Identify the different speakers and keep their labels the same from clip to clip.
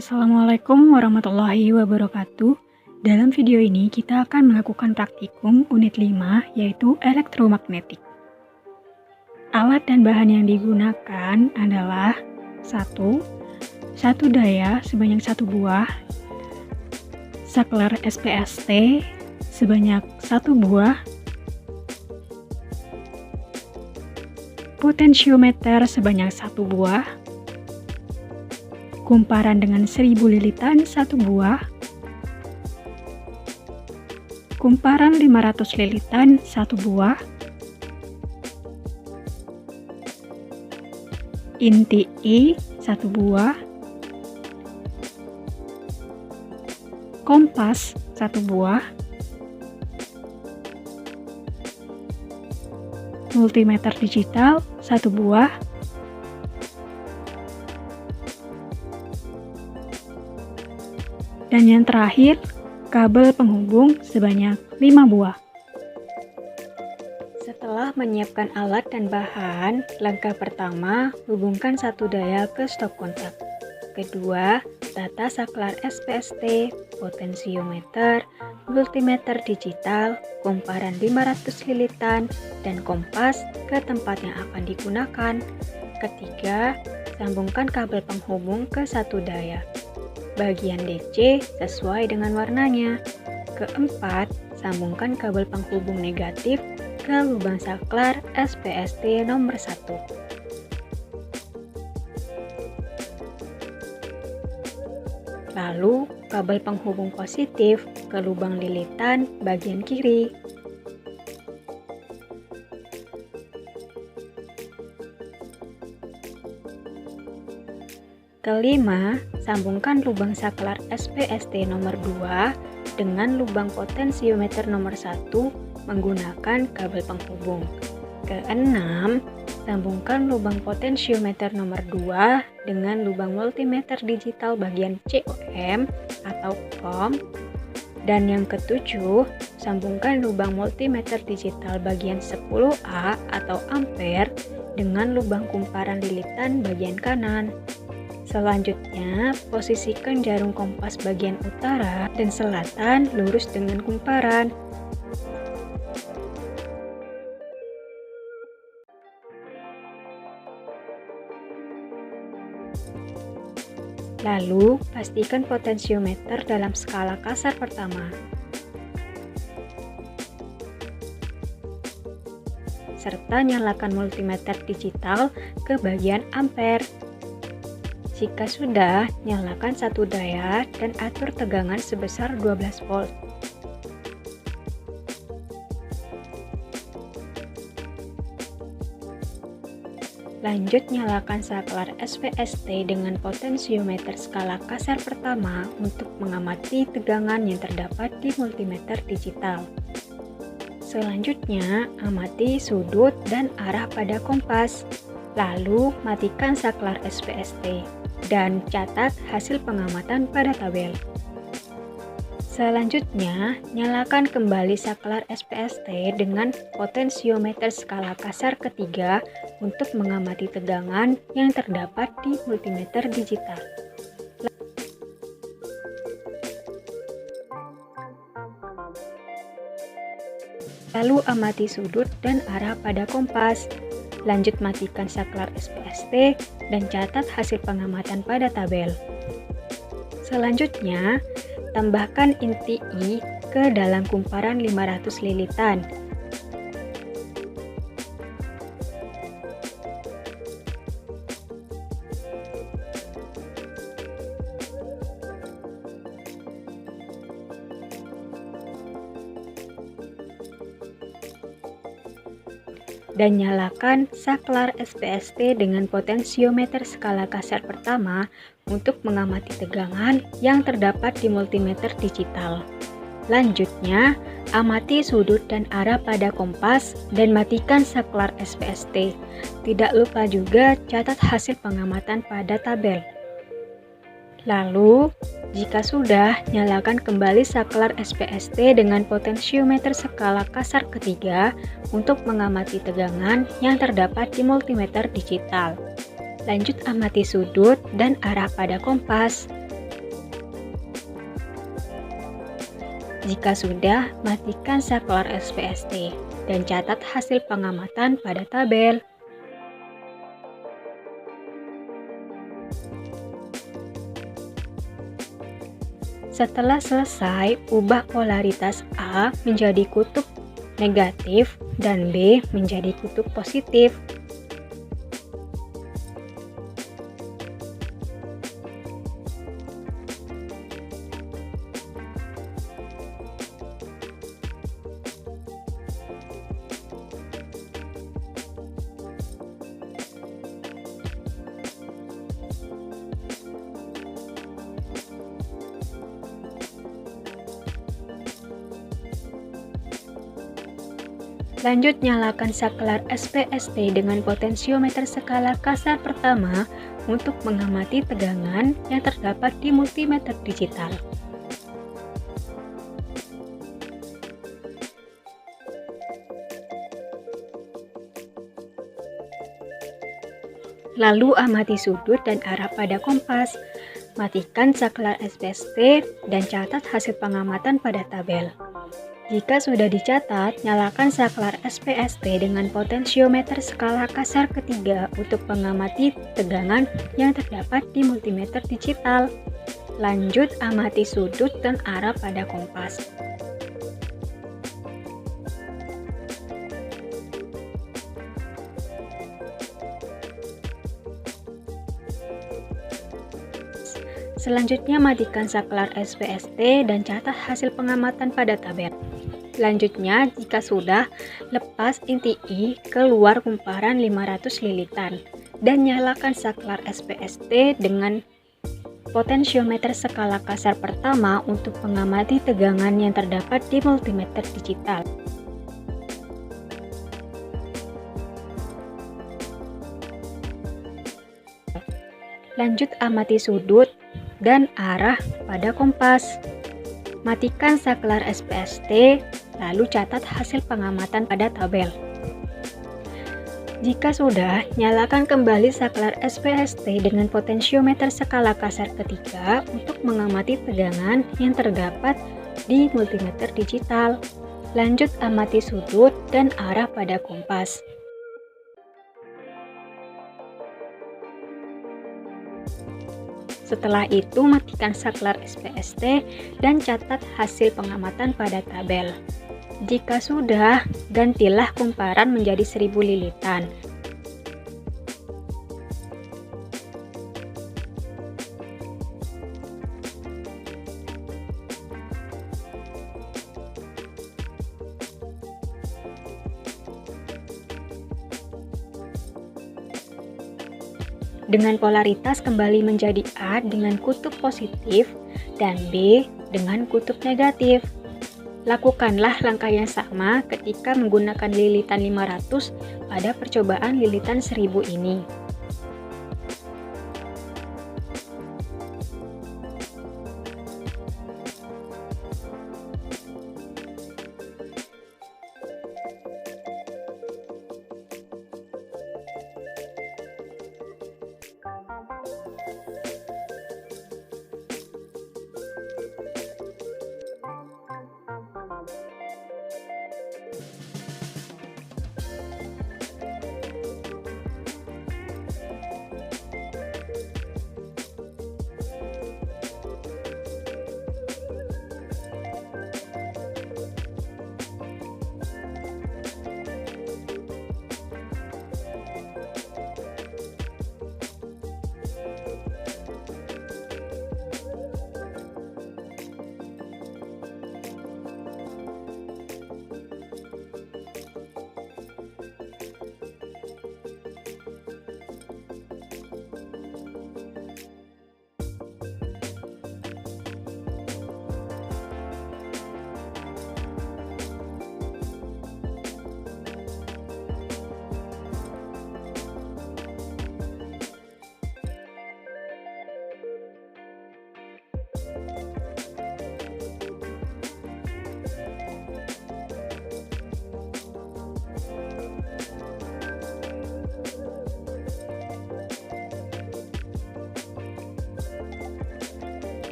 Speaker 1: Assalamualaikum warahmatullahi wabarakatuh. Dalam video ini kita akan melakukan praktikum unit 5 yaitu elektromagnetik. Alat dan bahan yang digunakan adalah satu daya sebanyak 1 buah, saklar SPST sebanyak 1 buah, potensiometer sebanyak 1 buah, kumparan dengan 1000 lilitan 1 buah, kumparan 500 lilitan 1 buah, inti I 1 buah, kompas 1 buah, multimeter digital 1 buah, dan yang terakhir, kabel penghubung sebanyak 5 buah. Setelah menyiapkan alat dan bahan, langkah pertama, hubungkan satu daya ke stop kontak. Kedua, tata saklar SPST, potensiometer, multimeter digital, kumparan 500 lilitan, dan kompas ke tempat yang akan digunakan. Ketiga, sambungkan kabel penghubung ke satu daya. Bagian DC sesuai dengan warnanya. Keempat, sambungkan kabel penghubung negatif ke lubang saklar SPST nomor 1. Lalu, kabel penghubung positif ke lubang lilitan bagian kiri. Kelima, sambungkan lubang saklar SPST nomor 2 dengan lubang potensiometer nomor 1 menggunakan kabel penghubung. Keenam, sambungkan lubang potensiometer nomor 2 dengan lubang multimeter digital bagian COM atau COM. Dan yang ketujuh, sambungkan lubang multimeter digital bagian 10A atau ampere dengan lubang kumparan lilitan bagian kanan. Selanjutnya, posisikan jarum kompas bagian utara dan selatan lurus dengan kumparan. Lalu, pastikan potensiometer dalam skala kasar pertama. Serta nyalakan multimeter digital ke bagian ampere. Jika sudah, nyalakan satu daya dan atur tegangan sebesar 12 volt. Lanjut nyalakan saklar SPST dengan potensiometer skala kasar pertama untuk mengamati tegangan yang terdapat di multimeter digital. Selanjutnya, amati sudut dan arah pada kompas. Lalu, matikan saklar SPST dan catat hasil pengamatan pada tabel. Selanjutnya, nyalakan kembali saklar SPST dengan potensiometer skala kasar ketiga untuk mengamati tegangan yang terdapat di multimeter digital. Lalu amati sudut dan arah pada kompas. Lanjut matikan saklar SPST dan catat hasil pengamatan pada tabel. Selanjutnya, tambahkan inti I ke dalam kumparan 500 lilitan. Dan nyalakan saklar SPST dengan potensiometer skala kasar pertama untuk mengamati tegangan yang terdapat di multimeter digital. Lanjutnya, amati sudut dan arah pada kompas dan matikan saklar SPST. Tidak lupa juga catat hasil pengamatan pada tabel. Lalu, jika sudah, nyalakan kembali saklar SPST dengan potensiometer skala kasar ketiga untuk mengamati tegangan yang terdapat di multimeter digital. Lanjut amati sudut dan arah pada kompas. Jika sudah, matikan saklar SPST dan catat hasil pengamatan pada tabel. Setelah selesai, ubah polaritas A menjadi kutub negatif dan B menjadi kutub positif. Lanjut, nyalakan saklar SPST dengan potensiometer skala kasar pertama untuk mengamati tegangan yang terdapat di multimeter digital. Lalu amati sudut dan arah pada kompas. Matikan saklar SPST dan catat hasil pengamatan pada tabel. Jika sudah dicatat, nyalakan saklar SPST dengan potensiometer skala kasar ketiga untuk mengamati tegangan yang terdapat di multimeter digital. Lanjut, amati sudut dan arah pada kompas. Selanjutnya, matikan saklar SPST dan catat hasil pengamatan pada tabel. Selanjutnya, jika sudah, lepas inti I keluar kumparan 500 lilitan dan nyalakan saklar SPST dengan potensiometer skala kasar pertama untuk mengamati tegangan yang terdapat di multimeter digital. Lanjut, amati sudut dan arah pada kompas. Matikan saklar SPST, lalu catat hasil pengamatan pada tabel. Jika sudah, nyalakan kembali saklar SPST dengan potensiometer skala kasar ketiga untuk mengamati tegangan yang terdapat di multimeter digital. Lanjut, amati sudut dan arah pada kompas. Setelah itu, matikan saklar SPST dan catat hasil pengamatan pada tabel. Jika sudah, gantilah kumparan menjadi 1000 lilitan. Dengan polaritas kembali menjadi A dengan kutub positif dan B dengan kutub negatif. Lakukanlah langkah yang sama ketika menggunakan lilitan 500 pada percobaan lilitan 1000 ini.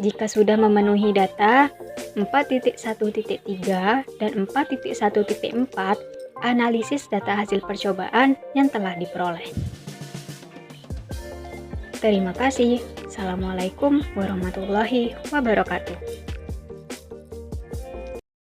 Speaker 1: Jika sudah memenuhi data 4.1.3 dan 4.1.4, analisis data hasil percobaan yang telah diperoleh. Terima kasih. Assalamualaikum warahmatullahi wabarakatuh.